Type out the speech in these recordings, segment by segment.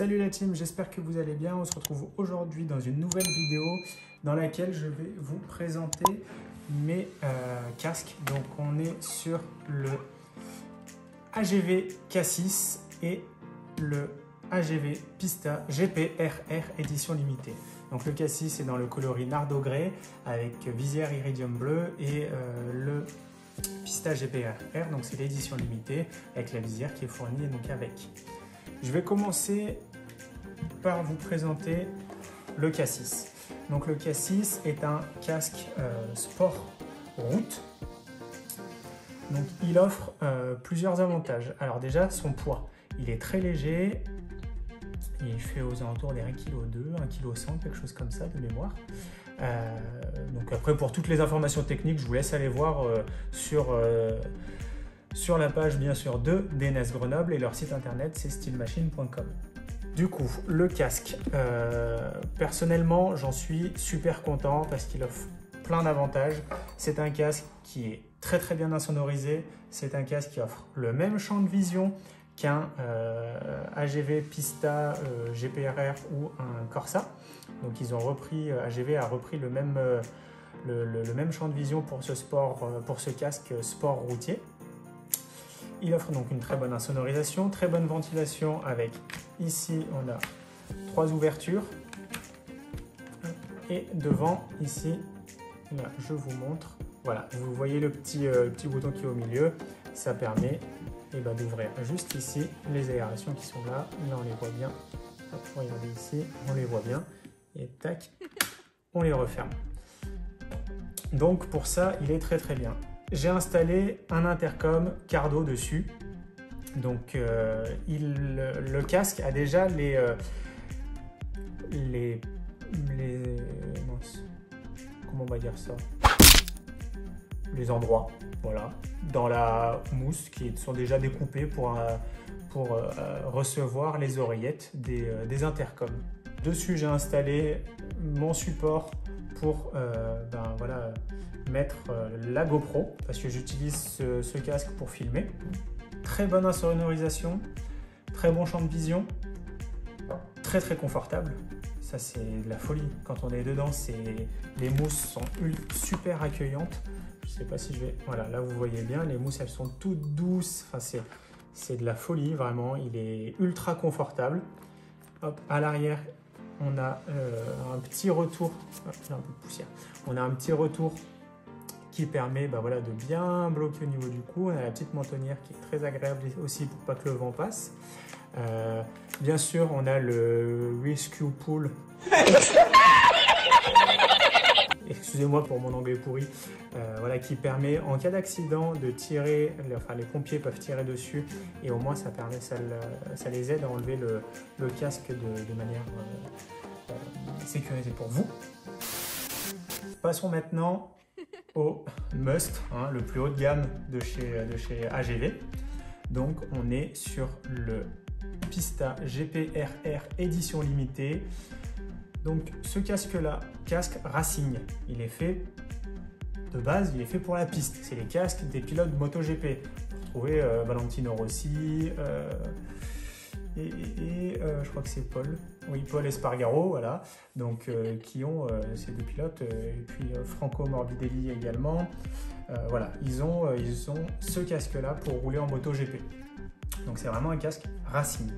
Salut la team, j'espère que vous allez bien. On se retrouve aujourd'hui dans une nouvelle vidéo dans laquelle je vais vous présenter mes casques. Donc on est sur le AGV K6 et le AGV Pista GPRR édition limitée. Donc le K6 est dans le coloris Nardo Grey avec visière iridium bleu et le Pista GPRR, donc c'est l'édition limitée avec la visière qui est fournie donc avec. Je vais commencer par vous présenter le K6. Donc le K6 est un casque sport route. Donc il offre plusieurs avantages. Alors déjà son poids, il est très léger. Il fait aux alentours des 1,2 kg, 1,1 kg, quelque chose comme ça de mémoire. Donc après pour toutes les informations techniques, je vous laisse aller voir sur la page bien sûr de DNS Grenoble et leur site internet c'est steelmachine.com. Du coup, le casque, personnellement j'en suis super content parce qu'il offre plein d'avantages. C'est un casque qui est très bien insonorisé, c'est un casque qui offre le même champ de vision qu'un AGV Pista GPRR ou un Corsa. Donc ils ont repris, AGV a repris le même champ de vision pour ce casque sport routier. Il offre donc une très bonne insonorisation, très bonne ventilation avec, ici on a 3 ouvertures et devant ici, là, je vous montre, voilà, vous voyez le petit bouton qui est au milieu, ça permet d'ouvrir juste ici les aérations qui sont là, on les voit bien, hop, regardez ici, on les voit bien et tac, on les referme. Donc pour ça, il est très bien. J'ai installé un intercom Cardo dessus. Donc le casque a déjà comment on va dire ça, les endroits, voilà, dans la mousse qui sont déjà découpés pour recevoir les oreillettes des intercoms. Dessus, j'ai installé mon support pour voilà, mettre la GoPro parce que j'utilise ce casque pour filmer. Très bonne insonorisation, très bon champ de vision, très confortable. Ça c'est de la folie. Quand on est dedans, les mousses sont super accueillantes. Je sais pas si je vais... Voilà, là vous voyez bien, les mousses elles sont toutes douces. Enfin, c'est de la folie vraiment. Il est ultra confortable. Hop, à l'arrière, on a un petit retour. Hop, j'ai un peu de poussière. On a un petit retour qui permet voilà, de bien bloquer au niveau du cou. On a la petite mentonnière qui est très agréable aussi pour pas que le vent passe. Bien sûr, on a le Rescue Pull. Excusez-moi pour mon anglais pourri. Voilà, qui permet en cas d'accident de tirer, enfin les pompiers peuvent tirer dessus et au moins ça les aide à enlever le casque de manière sécurisée pour vous. Passons maintenant au must, hein, le plus haut de gamme de chez AGV. Donc on est sur le Pista GPRR édition limitée. Donc ce casque-là, casque racing, il est fait de base, il est fait pour la piste. C'est les casques des pilotes MotoGP. Vous retrouvez Valentino Rossi je crois que c'est Paul. Oui, Paul Espargaro, voilà. Donc qui ont ces deux pilotes et puis Franco Morbidelli également. Voilà, ils ont ce casque-là pour rouler en MotoGP. Donc c'est vraiment un casque racing.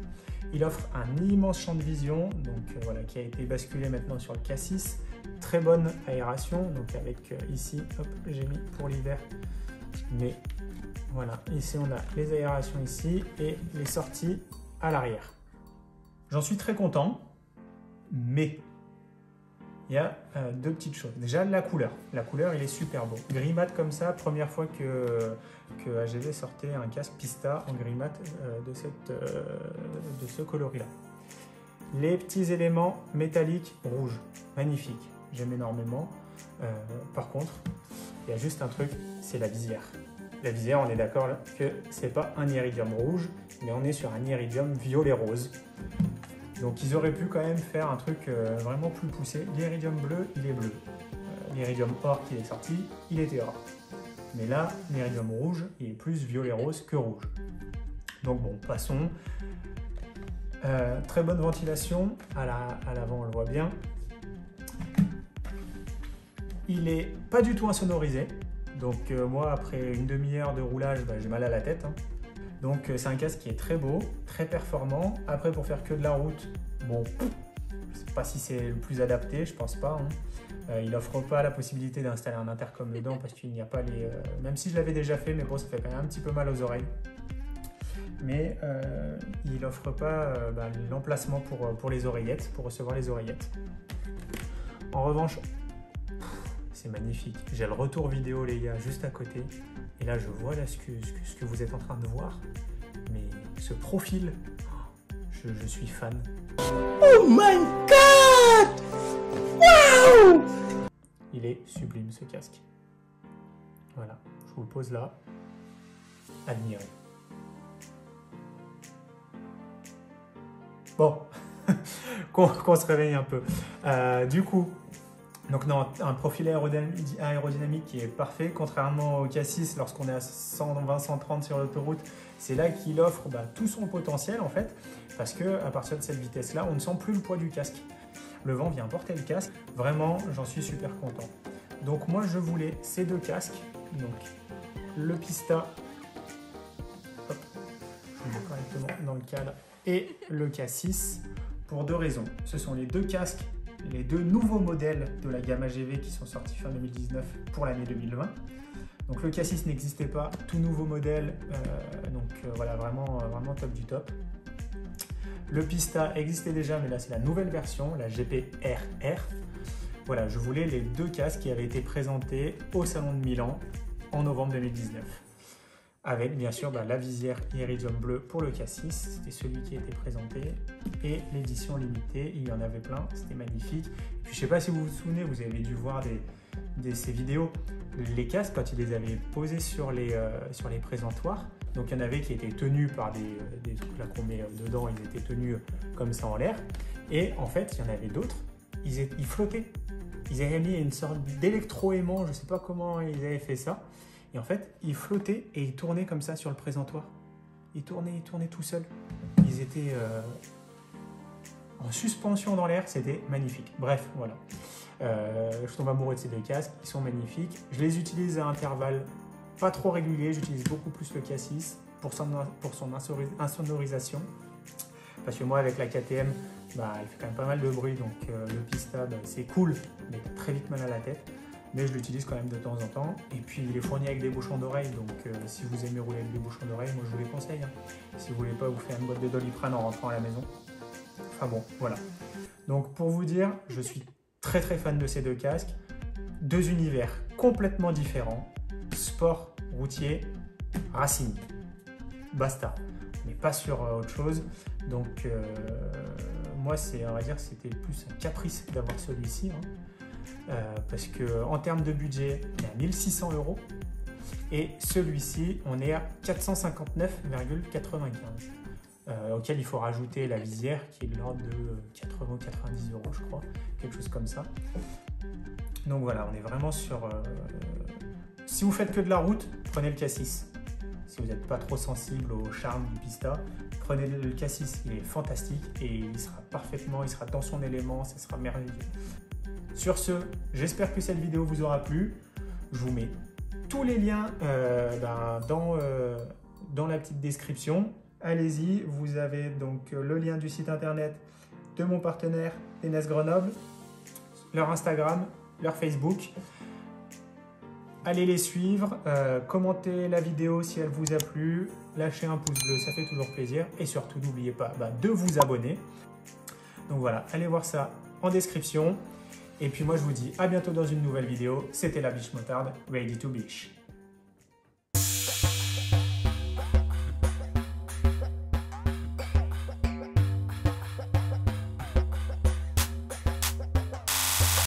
Il offre un immense champ de vision, donc voilà, qui a été basculé maintenant sur le K6. Très bonne aération, donc avec ici, hop, j'ai mis pour l'hiver, mais voilà, ici on a les aérations ici et les sorties à l'arrière. J'en suis très content, mais il y a deux petites choses. Déjà la couleur, il est super beau. Gris mat comme ça, première fois que AGV sortait un casque Pista en gris mat de ce coloris-là. Les petits éléments métalliques rouges, magnifiques, j'aime énormément. Par contre, il y a juste un truc, c'est la visière. La visière, on est d'accord que c'est pas un iridium rouge, mais on est sur un iridium violet rose. Donc ils auraient pu quand même faire un truc vraiment plus poussé. L'iridium bleu, il est bleu. L'iridium or qui est sorti, il était or. Mais là, l'iridium rouge, il est plus violet rose que rouge. Donc bon, passons. Très bonne ventilation, à l'avant on le voit bien. Il n'est pas du tout insonorisé, donc moi après une demi-heure de roulage, j'ai mal à la tête. Hein. Donc c'est un casque qui est très beau, très performant. Après pour faire que de la route, bon, je ne sais pas si c'est le plus adapté, je pense pas. Hein. Il n'offre pas la possibilité d'installer un intercom dedans parce qu'il n'y a pas les... même si je l'avais déjà fait, mais bon, ça fait quand même un petit peu mal aux oreilles. Mais il n'offre pas l'emplacement pour les oreillettes, pour recevoir les oreillettes. En revanche, c'est magnifique. J'ai le retour vidéo, les gars, juste à côté. Et là, je vois là, ce que vous êtes en train de voir. Mais ce profil, je suis fan. Oh my God! Wow! Il est sublime, ce casque. Voilà, je vous le pose là. Admirez. Bon, qu'on se réveille un peu. Du coup, donc non, un profil aérodynamique qui est parfait, contrairement au K6 lorsqu'on est à 120-130 sur l'autoroute, c'est là qu'il offre tout son potentiel en fait, parce qu'à partir de cette vitesse-là, on ne sent plus le poids du casque. Le vent vient porter le casque, vraiment, j'en suis super content. Donc moi, je voulais ces deux casques, donc le Pista, hop, je le mets correctement dans le cadre, et le K6, pour deux raisons. Ce sont les deux casques, les deux nouveaux modèles de la gamme AGV qui sont sortis fin 2019 pour l'année 2020. Donc le K6 n'existait pas, tout nouveau modèle, voilà, vraiment top du top. Le Pista existait déjà, mais là c'est la nouvelle version, la GP-RR. Voilà, je voulais les deux casques qui avaient été présentés au Salon de Milan en novembre 2019. Avec bien sûr la visière Iridium bleu pour le K6, c'était celui qui était présenté, et l'édition limitée, il y en avait plein, c'était magnifique. Puis, je ne sais pas si vous vous souvenez, vous avez dû voir ces vidéos, les casques quand ils les avaient posés sur les présentoirs, donc il y en avait qui étaient tenus par des trucs là qu'on met dedans, ils étaient tenus comme ça en l'air, et en fait il y en avait d'autres, ils flottaient, ils avaient mis une sorte d'électro-aimant, je ne sais pas comment ils avaient fait ça. Et en fait, ils flottaient et ils tournaient comme ça sur le présentoir. Ils tournaient tout seuls. Ils étaient en suspension dans l'air, c'était magnifique. Bref, voilà. Je tombe amoureux de ces deux casques, ils sont magnifiques. Je les utilise à intervalles pas trop réguliers, j'utilise beaucoup plus le K6 pour son insonorisation. Parce que moi, avec la KTM, elle fait quand même pas mal de bruit, donc le Pista, c'est cool, mais très vite mal à la tête. Mais je l'utilise quand même de temps en temps. Et puis il est fourni avec des bouchons d'oreille, donc si vous aimez rouler avec des bouchons d'oreille, moi je vous les conseille. Hein. Si vous voulez pas vous faire une boîte de Doliprane en rentrant à la maison. Enfin bon, voilà. Donc pour vous dire, je suis très fan de ces deux casques. Deux univers complètement différents. Sport, routier, racing. Basta. Mais pas sur autre chose. Donc moi, on va dire que c'était plus un caprice d'avoir celui-ci. Hein. Parce qu'en termes de budget, on est à 1600 € et celui-ci, on est à 459,95 auquel il faut rajouter la visière qui est de l'ordre de 80 ou 90 €, je crois, quelque chose comme ça. Donc voilà, on est vraiment sur... si vous faites que de la route, prenez le K6. Si vous n'êtes pas trop sensible au charme du Pista, prenez le K6, il est fantastique et il sera dans son élément, ça sera merveilleux. Sur ce, j'espère que cette vidéo vous aura plu. Je vous mets tous les liens dans la petite description. Allez-y, vous avez donc le lien du site internet de mon partenaire NS Grenoble, leur Instagram, leur Facebook. Allez les suivre, commentez la vidéo si elle vous a plu, lâchez un pouce bleu, ça fait toujours plaisir. Et surtout, n'oubliez pas de vous abonner. Donc voilà, allez voir ça en description. Et puis moi, je vous dis à bientôt dans une nouvelle vidéo. C'était la Biche Motarde, ready to biche.